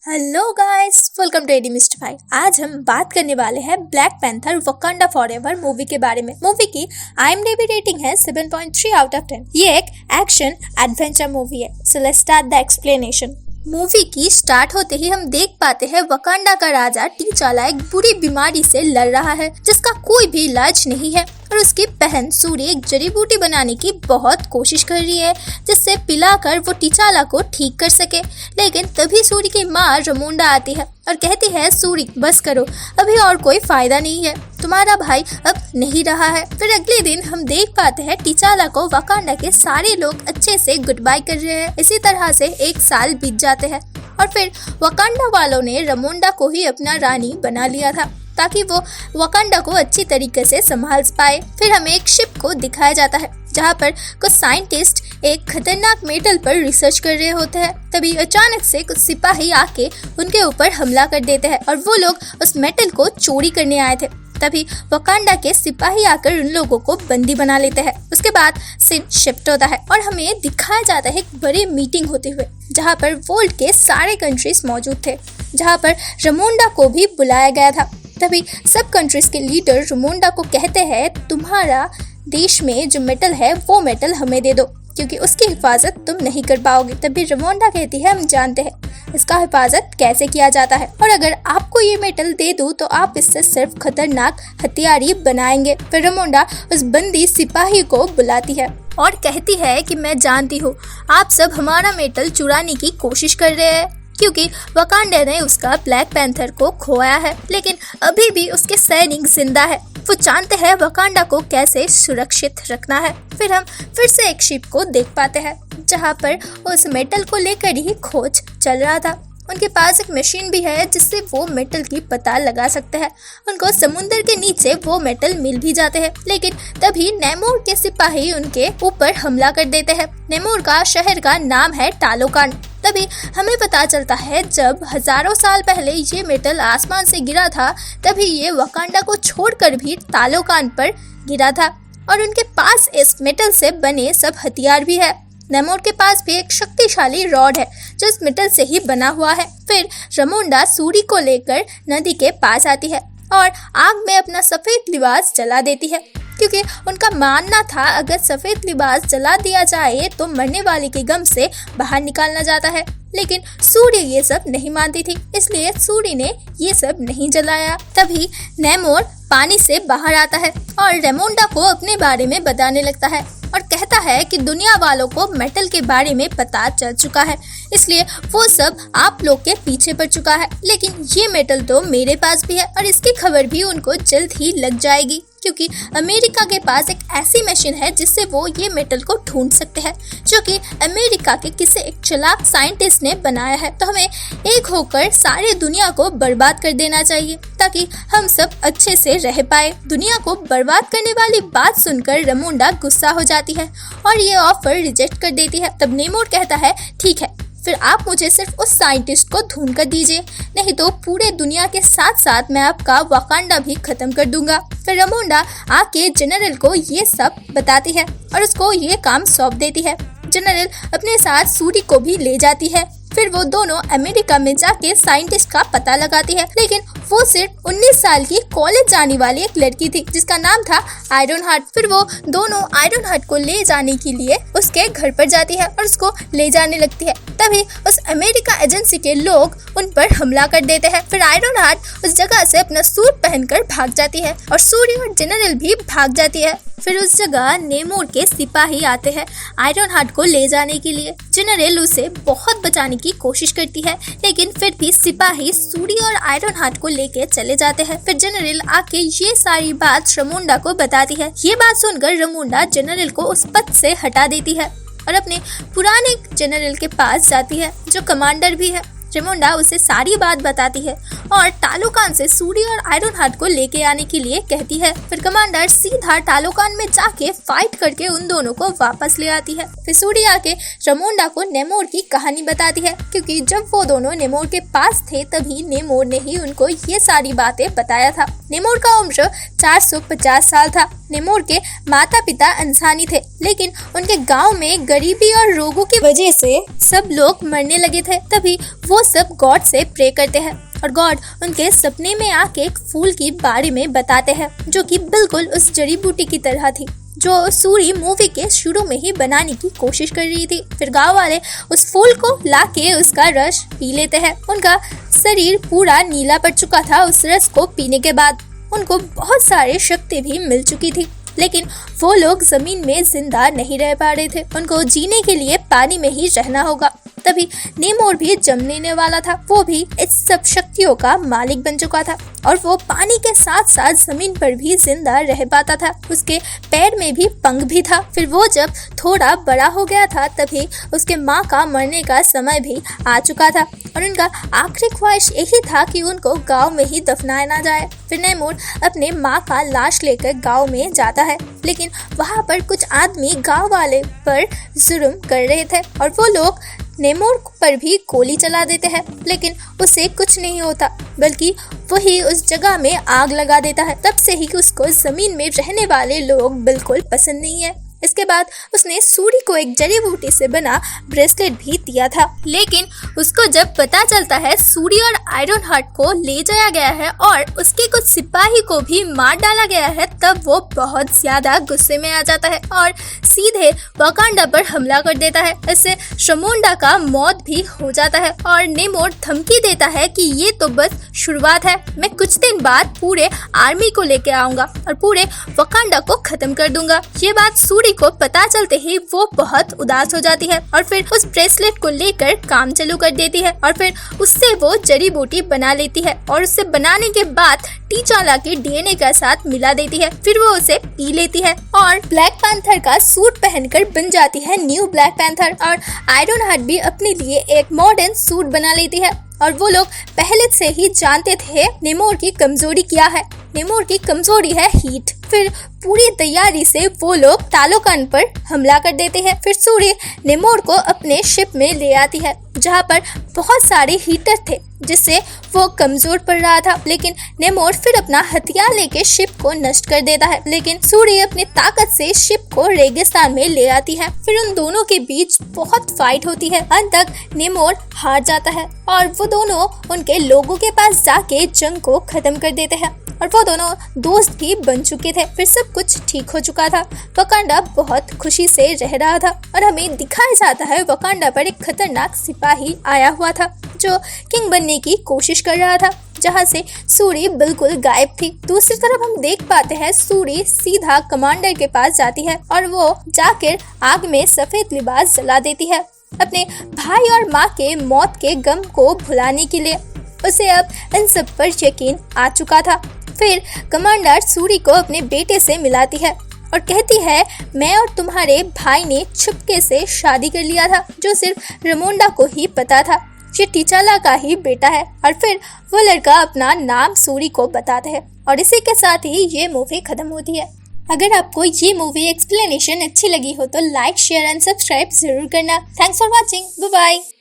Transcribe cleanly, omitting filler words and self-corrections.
Hello guys, welcome to AD Mystify. आज हम बात करने वाले हैं Black Panther Wakanda Forever movie के बारे में। मूवी की IMDb रेटिंग है 7.3 आउट ऑफ 10। ये एक एक्शन एडवेंचर मूवी है। So let's start the explanation. Movie की स्टार्ट होते ही हम देख पाते हैं वकांडा का राजा टीचाला एक बुरी बीमारी से लड़ रहा है जिसका कोई भी इलाज नहीं है और उसकी बहन सूरी एक जड़ी बूटी बनाने की बहुत कोशिश कर रही है जिससे पिलाकर वो टीचाला को ठीक कर सके। लेकिन तभी सूरी की माँ रमोंडा आती है और कहती है, सूरी बस करो, अभी और कोई फायदा नहीं है, तुम्हारा भाई अब नहीं रहा है। फिर अगले दिन हम देख पाते हैं टीचाला को वकांडा के सारे लोग अच्छे से गुड बाय कर रहे हैं। इसी तरह से एक साल बीत जाते हैं और फिर वकांडा वालों ने रमोंडा को ही अपना रानी बना लिया था ताकि वो वकांडा को अच्छी तरीके से संभाल पाए। फिर हमें एक शिप को दिखाया जाता है जहाँ पर कुछ साइंटिस्ट एक खतरनाक मेटल पर रिसर्च कर रहे होते हैं। तभी अचानक से कुछ सिपाही आके उनके ऊपर हमला कर देते हैं और वो लोग उस मेटल को चोरी करने आए थे। तभी वकांडा के सिपाही आकर उन लोगों को बंदी बना लेते हैं। उसके बाद सीन शिफ्ट होता है और हमें दिखाया जाता है एक बड़ी मीटिंग होते हुए जहाँ पर वर्ल्ड के सारे कंट्रीज मौजूद थे, जहाँ पर रमोंडा को भी बुलाया गया था। तभी सब कंट्रीज के लीडर रमोंडा को कहते हैं, तुम्हारा देश में जो मेटल है वो मेटल हमें दे दो क्योंकि उसकी हिफाजत तुम नहीं कर पाओगे। तभी रमोंडा कहती है, हम जानते हैं इसका हिफाजत कैसे किया जाता है और अगर आपको ये मेटल दे दूं तो आप इससे सिर्फ खतरनाक हथियार ही बनाएंगे। फिर रमोंडा उस बंदी सिपाही को बुलाती है और कहती है कि मैं जानती हूँ आप सब हमारा मेटल चुराने की कोशिश कर रहे हैं क्योंकि वकांडा ने उसका ब्लैक पैंथर को खोया है, लेकिन अभी भी उसके सैनिक जिंदा है। वो जानते हैं वकांडा को कैसे सुरक्षित रखना है। फिर हम फिर से एक शिप को देख पाते हैं जहाँ पर उस मेटल को लेकर ही खोज चल रहा था। उनके पास एक मशीन भी है जिससे वो मेटल की पता लगा सकते हैं। उनको समुद्र के नीचे वो मेटल मिल भी जाते हैं, लेकिन तभी नेमोर के सिपाही उनके ऊपर हमला कर देते हैं। नेमोर का शहर का नाम है टालोकान। तभी हमें पता चलता है जब हजारों साल पहले ये मेटल आसमान से गिरा था तभी ये वकांडा को छोड़कर भी टालोकान पर गिरा था और उनके पास इस मेटल से बने सब हथियार भी है। नेमोर के पास भी एक शक्तिशाली रॉड है जो इस मेटल से ही बना हुआ है। फिर रमोंडा सूरी को लेकर नदी के पास आती है और आग में अपना सफेद लिबास जला देती है क्योंकि उनका मानना था अगर सफेद लिबास जला दिया जाए तो मरने वाले के गम से बाहर निकालना जाता है। लेकिन सूरी ये सब नहीं मानती थी, इसलिए सूरी ने ये सब नहीं जलाया। तभी नेमोर पानी से बाहर आता है और रमोंडा को अपने बारे में बताने लगता है और कहता है कि दुनिया वालों को मेटल के बारे में पता चल चुका है, इसलिए वो सब आप लोग के पीछे पड़ चुका है। लेकिन ये मेटल तो मेरे पास भी है और इसकी खबर भी उनको जल्द ही लग जाएगी क्योंकि अमेरिका के पास एक ऐसी मशीन है जिससे वो ये मेटल को ढूंढ सकते हैं जो कि अमेरिका के किसी एक चालाक साइंटिस्ट ने बनाया है। तो हमें एक होकर सारी दुनिया को बर्बाद कर देना चाहिए ताकि हम सब अच्छे से रह पाए। दुनिया को बर्बाद करने वाली बात सुनकर रमोंडा गुस्सा हो जाती है और ये ऑफर रिजेक्ट कर देती है। तब नेमोर कहता है, ठीक है, फिर आप मुझे सिर्फ उस साइंटिस्ट को ढूंढ कर दीजिए, नहीं तो पूरे दुनिया के साथ साथ मैं आपका वकांडा भी खत्म कर दूंगा। फिर रमोंडा आके जनरल को ये सब बताती है और उसको ये काम सौंप देती है। जनरल अपने साथ सूरी को भी ले जाती है। फिर वो दोनों अमेरिका में जाके साइंटिस्ट का पता लगाती है, लेकिन वो सिर्फ 19 साल की कॉलेज जाने वाली एक लड़की थी जिसका नाम था आयरन हार्ट। फिर वो दोनों आयरन हार्ट को ले जाने के लिए उसके घर पर जाती है और उसको ले जाने लगती है। तभी उस अमेरिका एजेंसी के लोग उन पर हमला कर देते हैं। फिर आयरन हार्ट उस जगह से अपना सूट पहनकर भाग जाती है और सूरी और जनरल भी भाग जाती है। फिर उस जगह नेमोर के सिपाही आते हैं आयरन हार्ट को ले जाने के लिए। जनरल उसे बहुत बचाने की कोशिश करती है, लेकिन फिर भी सिपाही सूरी और आयरन हार्ट को लेके चले जाते हैं। फिर जनरल आके ये सारी बात रमोंडा को बताती है। ये बात सुनकर रमोंडा जनरल को उस पद से हटा देती है और अपने पुराने जनरल के पास जाती है जो कमांडर भी है। रमोंडा उसे सारी बात बताती है और टालोकान से सूरी और आयरन हार्ट को लेके आने के लिए कहती है। फिर कमांडर सीधा टालोकान में जाके फाइट करके उन दोनों को वापस ले आती है। फिर सूरी आके रमोंडा को नेमोर की कहानी बताती है क्योंकि जब वो दोनों नेमोर के पास थे तभी नेमोर ने ही उनको ये सारी बातें बताया था। नेमोर का उम्र 450 साल था नेमोर के माता पिता इंसानी थे, लेकिन उनके गांव में गरीबी और रोगों की वजह से सब लोग मरने लगे थे। तभी वो सब गॉड से प्रे करते हैं और गॉड उनके सपने में आके एक फूल के बारे में बताते हैं जो कि बिल्कुल उस जड़ी बूटी की तरह थी जो सूरी मूवी के शुरू में ही बनाने की कोशिश कर रही थी। फिर गांव वाले उस फूल को लाके उसका रस पी लेते हैं। उनका शरीर पूरा नीला पड़ चुका था। उस रस को पीने के बाद उनको बहुत सारी शक्ति भी मिल चुकी थी, लेकिन वो लोग जमीन में जिंदा नहीं रह पा रहे थे। उनको जीने के लिए पानी में ही रहना होगा। तभी नेमोर भी जमने वाला था। वो भी इस सब शक्तियों का मालिक बन चुका था और वो पानी के साथ साथ जमीन पर भी जिंदा रह पाता था। उसके पैर में भी पंख भी था। फिर वो जब थोड़ा बड़ा हो गया था तभी उसके माँ का मरने का समय भी आ चुका था और उनका आखिरी ख्वाहिश यही था कि उनको गांव में ही दफनाया ना जाए। फिर नेमोर अपने माँ का लाश लेकर गांव में जाता है, लेकिन वहाँ पर कुछ आदमी गांव वाले पर जुल्म कर रहे थे और वो लोग नेमोर पर भी गोली चला देते हैं, लेकिन उसे कुछ नहीं होता, बल्कि वही उस जगह में आग लगा देता है। तब से ही उसको जमीन में रहने वाले लोग बिल्कुल पसंद नहीं है। इसके बाद उसने सूरी को एक जड़ी बूटी से बना ब्रेसलेट भी दिया था, लेकिन उसको जब पता चलता है सूरी और आयरन हार्ट को ले जाया गया है और उसके कुछ सिपाही को भी मार डाला गया है, तब वो बहुत ज्यादा गुस्से में आ जाता है और सीधे वकांडा पर हमला कर देता है। इससे शमोंडा का मौत भी हो जाता है और नेमोर धमकी देता है कि ये तो बस शुरुआत है, मैं कुछ दिन बाद पूरे आर्मी को लेके आऊंगा और पूरे वकांडा को खत्म कर दूंगा। ये बात सूरी को पता चलते ही वो बहुत उदास हो जाती है और फिर उस ब्रेसलेट को लेकर काम चालू कर देती है और फिर उससे वो जड़ी बूटी बना लेती है और उससे बनाने के बाद टीचाला के डीएनए के साथ मिला देती है। फिर वो उसे पी लेती है और ब्लैक पैंथर का सूट पहनकर बन जाती है न्यू ब्लैक पैंथर और आयरन हार्ट भी अपने लिए एक मॉडर्न सूट बना लेती है। और वो लोग पहले से ही जानते थे नेमोर की कमजोरी क्या है। नेमोर की कमजोरी है हीट। फिर पूरी तैयारी से वो लोग तालोकान पर हमला कर देते हैं। फिर सूरी नेमोर को अपने शिप में ले आती है जहाँ पर बहुत सारे हीटर थे जिससे वो कमजोर पड़ रहा था, लेकिन नेमोर फिर अपना हथियार लेके शिप को नष्ट कर देता है। लेकिन सूरी अपनी ताकत से शिप को रेगिस्तान में ले आती है। फिर उन दोनों के बीच बहुत फाइट होती है। अंत तक नेमोर हार जाता है और वो दोनों उनके लोगों के पास जाके जंग को खत्म कर देते हैं और वो दोनों दोस्त भी बन चुके थे। फिर सब कुछ ठीक हो चुका था। वकांडा बहुत खुशी से रह रहा था और हमें दिखाया जाता है वकांडा पर एक खतरनाक सिपाही आया हुआ था जो किंग बनने की कोशिश कर रहा था, जहाँ से सूरी बिल्कुल गायब थी। दूसरी तरफ हम देख पाते हैं सूरी सीधा कमांडर के पास जाती है और वो जाकर आग में सफेद लिबास जला देती है अपने भाई और माँ के मौत के गम को भुलाने के लिए। उसे अब इन सब पर यकीन आ चुका था। फिर कमांडर सूरी को अपने बेटे से मिलाती है और कहती है, मैं और तुम्हारे भाई ने छुपके से शादी कर लिया था जो सिर्फ रमोंडा को ही पता था। ये टीचाला का ही बेटा है। और फिर वो लड़का अपना नाम सूरी को बताता है और इसी के साथ ही ये मूवी खत्म होती है। अगर आपको ये मूवी एक्सप्लेनेशन अच्छी लगी हो तो लाइक, शेयर एंड सब्सक्राइब जरूर करना। Thanks for watching. Bye bye.